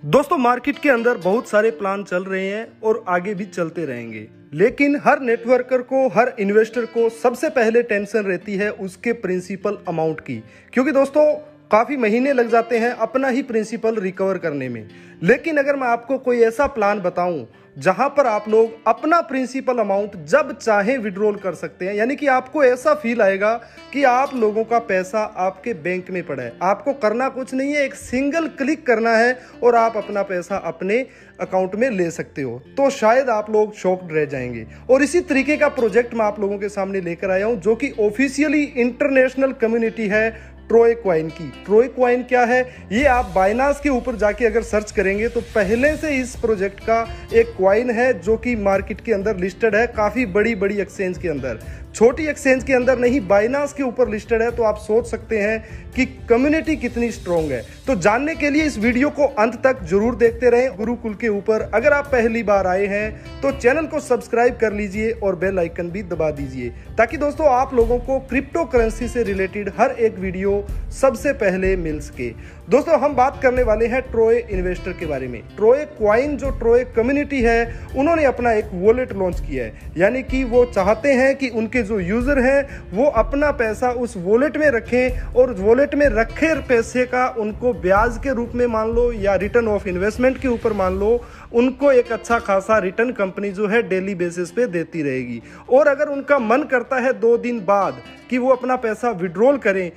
दोस्तों मार्केट के अंदर बहुत सारे प्लान चल रहे हैं और आगे भी चलते रहेंगे, लेकिन हर नेटवर्कर को, हर इन्वेस्टर को सबसे पहले टेंशन रहती है उसके प्रिंसिपल अमाउंट की, क्योंकि दोस्तों काफी महीने लग जाते हैं अपना ही प्रिंसिपल रिकवर करने में। लेकिन अगर मैं आपको कोई ऐसा प्लान बताऊं जहां पर आप लोग अपना प्रिंसिपल अमाउंट जब चाहे विड्रॉल कर सकते हैं, यानी कि आपको ऐसा फील आएगा कि आप लोगों का पैसा आपके बैंक में पड़ा है, आपको करना कुछ नहीं है, एक सिंगल क्लिक करना है और आप अपना पैसा अपने अकाउंट में ले सकते हो, तो शायद आप लोग शॉक्ड रह जाएंगे। और इसी तरीके का प्रोजेक्ट मैं आप लोगों के सामने लेकर आया हूं, जो कि ऑफिशियली इंटरनेशनल कम्युनिटी है ट्रोय कॉइन की। ट्रोय कॉइन क्या है, ये आप बाइनांस के ऊपर जाके अगर सर्च करेंगे तो पहले से इस प्रोजेक्ट का एक कॉइन है जो कि मार्केट के अंदर लिस्टेड है, काफी बड़ी बड़ी एक्सचेंज के अंदर, छोटी एक्सचेंज के अंदर नहीं, बाइनांस के ऊपर लिस्टेड है। तो आप सोच सकते हैं कि कम्युनिटी कितनी स्ट्रांग है। तो जानने के लिए इस वीडियो को अंत तक जरूर देखते रहें गुरुकुल के ऊपर। अगर आप पहली बार आए हैं तो चैनल को सब्सक्राइब कर लीजिए और बेल आइकन भी दबा दीजिए, ताकि दोस्तों आप लोगों को क्रिप्टो करेंसी से रिलेटेड हर एक वीडियो सबसे पहले मिल सके। दोस्तों हम बात करने वाले हैं ट्रोय इन्वेस्टर के बारे में। ट्रोय कॉइन, जो ट्रोय कम्युनिटी है, उन्होंने अपना एक वॉलेट लॉन्च किया है, यानी कि वो चाहते हैं कि उनके जो यूजर हैं वो अपना पैसा उस वॉलेट में रखें और वॉलेट में रखे पैसे का उनको ब्याज के रूप में मान लो या रिटर्न ऑफ इन्वेस्टमेंट के ऊपर मान लो, उनको एक अच्छा खासा रिटर्न कंपनी जो है डेली बेसिस पे देती रहेगी। और अगर उनका मन करता है 2 दिन बाद कि वो अपना पैसा विड्रॉल करें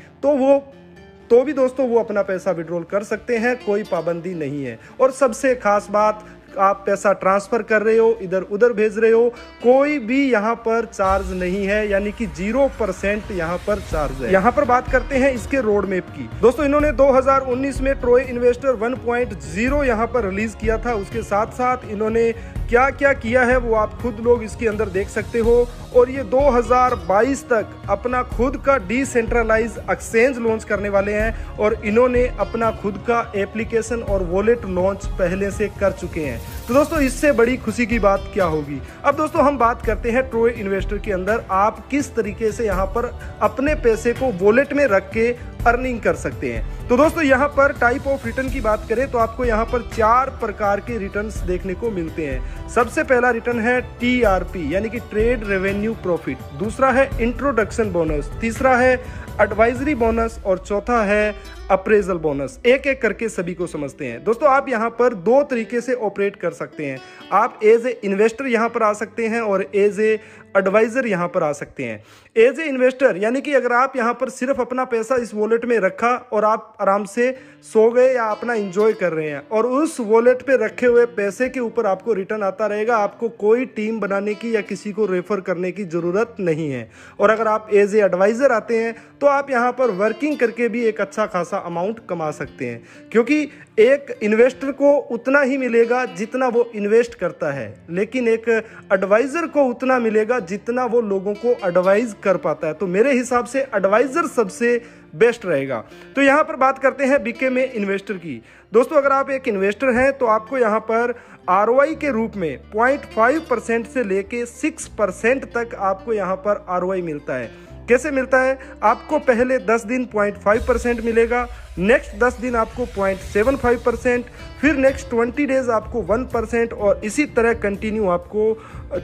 तो भी दोस्तों वो अपना पैसा विड्रॉल कर सकते हैं, कोई पाबंदी नहीं है। और सबसे खास बात, आप पैसा ट्रांसफर कर रहे हो, इधर उधर भेज रहे हो, कोई भी यहाँ पर चार्ज नहीं है, यानी कि 0% यहाँ पर चार्ज है। यहाँ पर बात करते हैं इसके रोड मैप की। दोस्तों इन्होंने 2019 में ट्रोय इन्वेस्टर 1.0 यहाँ पर रिलीज किया था। उसके साथ साथ इन्होंने क्या क्या किया है वो आप खुद लोग इसके अंदर देख सकते हो। और ये 2022 तक अपना खुद का डिसेंट्रलाइज एक्सचेंज लॉन्च करने वाले हैं और इन्होंने अपना खुद का एप्लीकेशन और वॉलेट लॉन्च पहले से कर चुके हैं। तो दोस्तों इससे बड़ी खुशी की बात क्या होगी। अब दोस्तों हम बात करते हैं ट्रोय इन्वेस्टर के अंदर आप किस तरीके से यहाँ पर अपने पैसे को वॉलेट में रख के अर्निंग कर सकते हैं। तो दोस्तों यहाँ पर टाइप ऑफ रिटर्न की बात करें तो आपको यहाँ पर 4 प्रकार के रिटर्न्स देखने को मिलते हैं। सबसे पहला रिटर्न है TRP, यानी कि ट्रेड रेवेन्यू प्रॉफिट। दूसरा है इंट्रोडक्शन बोनस। तीसरा है एडवाइजरी बोनस और चौथा है अप्रेजल बोनस। एक एक करके सभी को समझते हैं। दोस्तों आप यहाँ पर 2 तरीके से ऑपरेट कर सकते हैं। आप एज ए इन्वेस्टर यहाँ पर आ सकते हैं और एज ए एडवाइजर यहाँ पर आ सकते हैं। एज ए इन्वेस्टर यानी कि अगर आप यहाँ पर सिर्फ अपना पैसा इस वॉलेट में रखा और आप आराम से सो गए या अपना एंजॉय कर रहे हैं और उस वॉलेट पे रखे हुए पैसे के ऊपर आपको रिटर्न आता रहेगा, आपको कोई टीम बनाने की या किसी को रेफर करने की जरूरत नहीं है। और अगर आप एज ए एडवाइजर आते हैं तो आप यहाँ पर वर्किंग करके भी एक अच्छा खासा अमाउंट कमा सकते हैं, क्योंकि एक इन्वेस्टर को उतना ही मिलेगा जितना वो इन्वेस्ट करता है, लेकिन एक एडवाइजर को उतना मिलेगा जितना वो लोगों को एडवाइज कर पाता है। तो मेरे हिसाब से एडवाइजर सबसे बेस्ट रहेगा। तो यहाँ पर बात करते हैं बिकेम ए इन्वेस्टर की। दोस्तों अगर आप एक इन्वेस्टर हैं तो आपको यहाँ पर ROI के रूप में 0.5% से लेके 6% तक आपको यहाँ पर ROI मिलता है। कैसे मिलता है? आपको पहले 10 दिन 0.5% मिलेगा, नेक्स्ट 10 दिन आपको 0.75%, फिर नेक्स्ट 20 डेज आपको 1% और इसी तरह कंटिन्यू आपको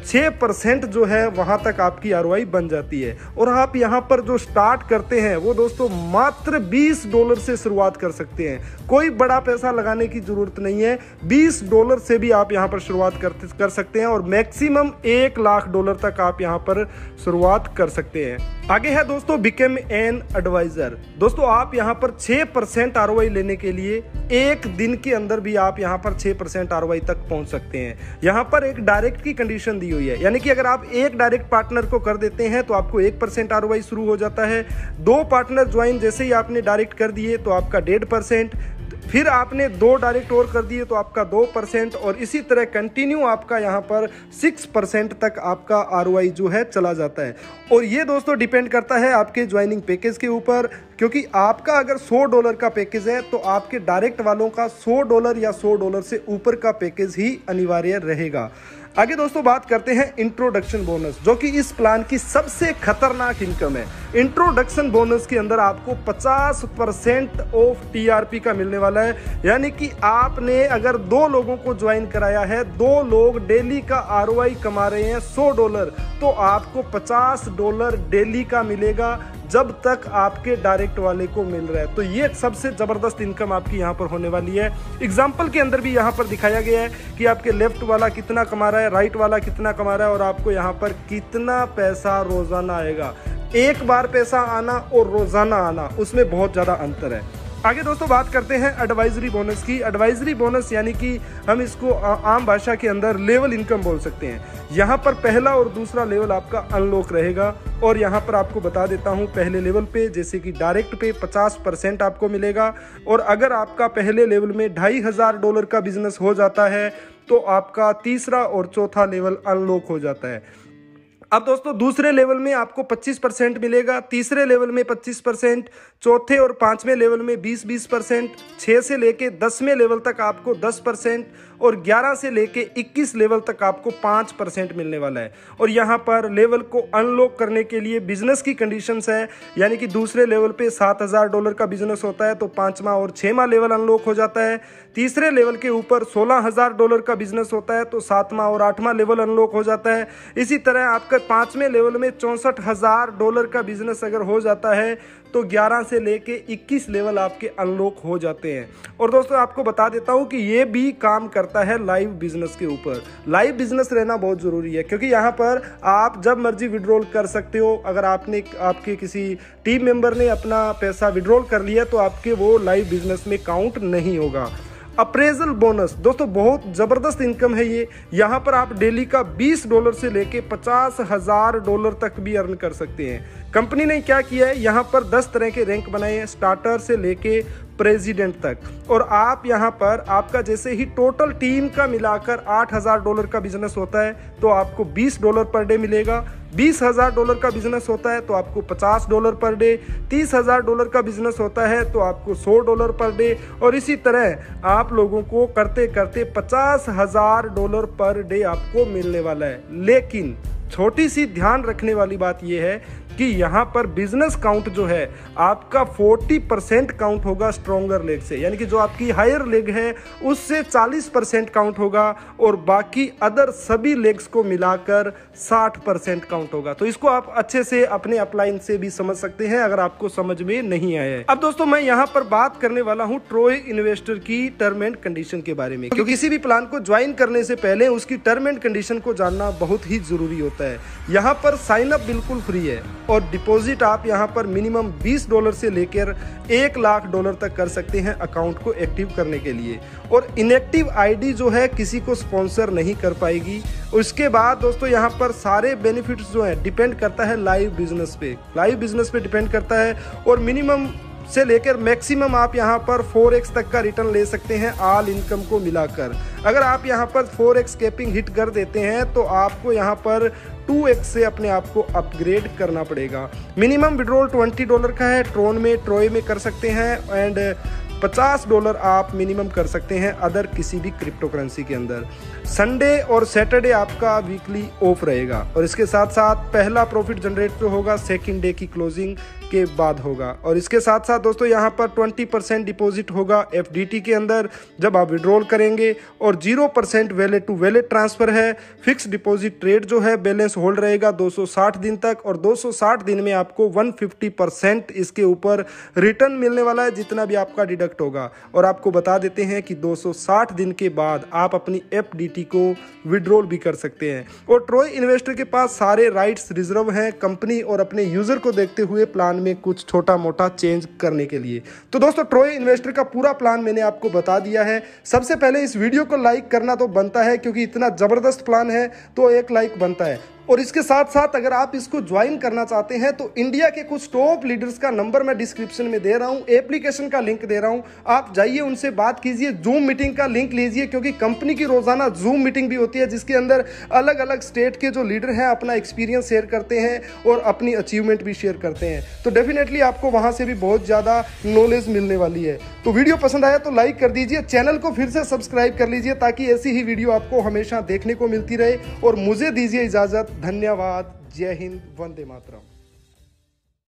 6% जो है वहां तक आपकी ROI बन जाती है। और आप यहां पर जो स्टार्ट करते हैं वो दोस्तों मात्र $20 से शुरुआत कर सकते हैं। कोई बड़ा पैसा लगाने की जरूरत नहीं है, $20 से भी आप यहां पर शुरुआत कर सकते हैं और मैक्सिमम $1 लाख तक आप यहां पर शुरुआत कर सकते हैं। आगे है दोस्तों बिकेम एन एडवाइजर। दोस्तों आप यहां पर 6% ROI लेने के लिए एक दिन के अंदर भी आप यहां पर 6% ROI तक पहुंच सकते हैं। यहां पर एक डायरेक्ट की कंडीशन दी हुई है, यानी कि अगर आप एक डायरेक्ट पार्टनर को कर देते हैं तो आपको 1% ROI शुरू हो जाता है। 2 पार्टनर ज्वाइन जैसे ही आपने डायरेक्ट कर दिए तो आपका 1.5%, फिर आपने 2 डायरेक्ट और कर दिए तो आपका 2% और इसी तरह कंटिन्यू आपका यहाँ पर 6% तक आपका ROI जो है चला जाता है। और ये दोस्तों डिपेंड करता है आपके ज्वाइनिंग पैकेज के ऊपर, क्योंकि आपका अगर $100 का पैकेज है तो आपके डायरेक्ट वालों का $100 या $100 से ऊपर का पैकेज ही अनिवार्य रहेगा। आगे दोस्तों बात करते हैं इंट्रोडक्शन बोनस, जो कि इस प्लान की सबसे खतरनाक इनकम है। इंट्रोडक्शन बोनस के अंदर आपको 50% ऑफ टीआरपी का मिलने वाला है। यानी कि आपने अगर 2 लोगों को ज्वाइन कराया है, 2 लोग डेली का आरओआई कमा रहे हैं $100, तो आपको $50 डेली का मिलेगा जब तक आपके डायरेक्ट वाले को मिल रहा है। तो ये सबसे ज़बरदस्त इनकम आपकी यहाँ पर होने वाली है। एग्जाम्पल के अंदर भी यहाँ पर दिखाया गया है कि आपके लेफ्ट वाला कितना कमा रहा है, राइट वाला कितना कमा रहा है और आपको यहाँ पर कितना पैसा रोजाना आएगा। एक बार पैसा आना और रोजाना आना, उसमें बहुत ज़्यादा अंतर है। आगे दोस्तों बात करते हैं एडवाइजरी बोनस की। एडवाइजरी बोनस यानी कि हम इसको आम भाषा के अंदर लेवल इनकम बोल सकते हैं। यहाँ पर पहला और दूसरा लेवल आपका अनलॉक रहेगा और यहाँ पर आपको बता देता हूँ, पहले लेवल पे जैसे कि डायरेक्ट पे 50% आपको मिलेगा और अगर आपका पहले लेवल में $2500 का बिजनेस हो जाता है तो आपका तीसरा और चौथा लेवल अनलॉक हो जाता है। अब दोस्तों दूसरे लेवल में आपको 25% मिलेगा, तीसरे लेवल में 25%, चौथे और 5वें लेवल में 20-20%, 6 से लेके 10वें लेवल तक आपको 10% और 11 से लेके 21 लेवल तक आपको 5% मिलने वाला है। और यहाँ पर लेवल को अनलॉक करने के लिए बिजनेस की कंडीशंस है, यानी कि दूसरे लेवल पे $7000 का बिजनेस होता है तो 5वां और 6वां लेवल अनलॉक हो जाता है। तीसरे लेवल के ऊपर $16000 का बिजनेस होता है तो 7वां और 8वां लेवल अनलॉक हो जाता है। इसी तरह आपका 5वें लेवल में $64000 का बिजनेस अगर हो जाता है तो 11 से लेके 21 लेवल आपके अनलॉक हो जाते हैं। और दोस्तों आपको बता देता हूं कि ये भी काम करता है लाइव बिजनेस के ऊपर। लाइव बिजनेस रहना बहुत ज़रूरी है क्योंकि यहाँ पर आप जब मर्जी विड्रॉल कर सकते हो। अगर आपके किसी टीम मेंबर ने अपना पैसा विड्रॉल कर लिया तो आपके वो लाइव बिजनेस में काउंट नहीं होगा। अप्रेजल बोनस दोस्तों बहुत ज़बरदस्त इनकम है ये। यहाँ पर आप डेली का $20 से लेके $50,000 तक भी अर्न कर सकते हैं। कंपनी ने क्या किया है, यहाँ पर 10 तरह के रैंक बनाए हैं, स्टार्टर से लेके प्रेसिडेंट तक। और आप यहाँ पर आपका जैसे ही टोटल टीम का मिलाकर $8000 का बिजनेस होता है तो आपको $20 पर डे मिलेगा। $20,000 का बिजनेस होता है तो आपको $50 पर डे। $30,000 का बिजनेस होता है तो आपको $100 पर डे। और इसी तरह आप लोगों को करते करते $50,000 पर डे आपको मिलने वाला है। लेकिन छोटी सी ध्यान रखने वाली बात यह है कि यहाँ पर बिजनेस काउंट जो है आपका 40% काउंट होगा स्ट्रॉन्गर लेग से, यानी कि जो आपकी हायर लेग है उससे 40% काउंट होगा और बाकी अदर सभी लेग्स को मिलाकर 60% काउंट होगा। तो इसको आप अच्छे से अपने अपलाइन से भी समझ सकते हैं अगर आपको समझ में नहीं आया है। अब दोस्तों मैं यहाँ पर बात करने वाला हूँ ट्रोय इन्वेस्टर की टर्म एंड कंडीशन के बारे में, क्योंकि किसी भी प्लान को ज्वाइन करने से पहले उसकी टर्म एंड कंडीशन को जानना बहुत ही जरूरी होता है। यहाँ पर साइन अप बिल्कुल फ्री है और डिपॉजिट आप यहाँ पर मिनिमम $20 से लेकर $1 लाख तक कर सकते हैं अकाउंट को एक्टिव करने के लिए। और इनएक्टिव आईडी जो है किसी को स्पॉन्सर नहीं कर पाएगी। उसके बाद दोस्तों यहाँ पर सारे बेनिफिट्स जो है डिपेंड करता है लाइव बिजनेस पे डिपेंड करता है। और मिनिमम से लेकर मैक्सिमम आप यहाँ पर 4x तक का रिटर्न ले सकते हैं ऑल इनकम को मिलाकर। अगर आप यहाँ पर 4x कैपिंग हिट कर देते हैं तो आपको यहाँ पर 2x से अपने आप को अपग्रेड करना पड़ेगा। मिनिमम विड्रॉल $20 का है, ट्रोय में कर सकते हैं एंड $50 आप मिनिमम कर सकते हैं अदर किसी भी क्रिप्टो करेंसी के अंदर। संडे और सैटरडे आपका वीकली ऑफ रहेगा और इसके साथ साथ पहला प्रॉफिट जनरेट जो होगा सेकंड डे की क्लोजिंग के बाद होगा। और इसके साथ साथ दोस्तों यहाँ पर 20% डिपॉजिट होगा FDT के अंदर जब आप विड्रॉल करेंगे और 0% वैलेट टू वैलेट ट्रांसफर है। फिक्स डिपॉजिट रेट जो है बैलेंस होल्ड रहेगा 260 दिन तक और 260 दिन में आपको 150% इसके ऊपर रिटर्न मिलने वाला है जितना भी आपका डिडक्ट होगा। और आपको बता देते हैं कि 260 दिन के बाद आप अपनी FDT को विड्रॉल भी कर सकते हैं। और ट्रोय इन्वेस्टर के पास सारे राइट्स रिजर्व हैं कंपनी और अपने यूजर को देखते हुए प्लान में कुछ छोटा मोटा चेंज करने के लिए। तो दोस्तों ट्रोय इन्वेस्टर का पूरा प्लान मैंने आपको बता दिया है। सबसे पहले इस वीडियो को लाइक करना तो बनता है क्योंकि इतना जबरदस्त प्लान है तो एक लाइक बनता है। और इसके साथ साथ अगर आप इसको ज्वाइन करना चाहते हैं तो इंडिया के कुछ टॉप लीडर्स का नंबर मैं डिस्क्रिप्शन में दे रहा हूं, एप्लीकेशन का लिंक दे रहा हूं, आप जाइए उनसे बात कीजिए, जूम मीटिंग का लिंक लीजिए, क्योंकि कंपनी की रोजाना जूम मीटिंग भी होती है जिसके अंदर अलग अलग स्टेट के जो लीडर हैं अपना एक्सपीरियंस शेयर करते हैं और अपनी अचीवमेंट भी शेयर करते हैं। तो डेफिनेटली आपको वहां से भी बहुत ज्यादा नॉलेज मिलने वाली है। तो वीडियो पसंद आया तो लाइक कर दीजिए, चैनल को फिर से सब्सक्राइब कर लीजिए ताकि ऐसी ही वीडियो आपको हमेशा देखने को मिलती रहे। और मुझे दीजिए इजाजत। धन्यवाद। जय हिंद। वंदे मातरम।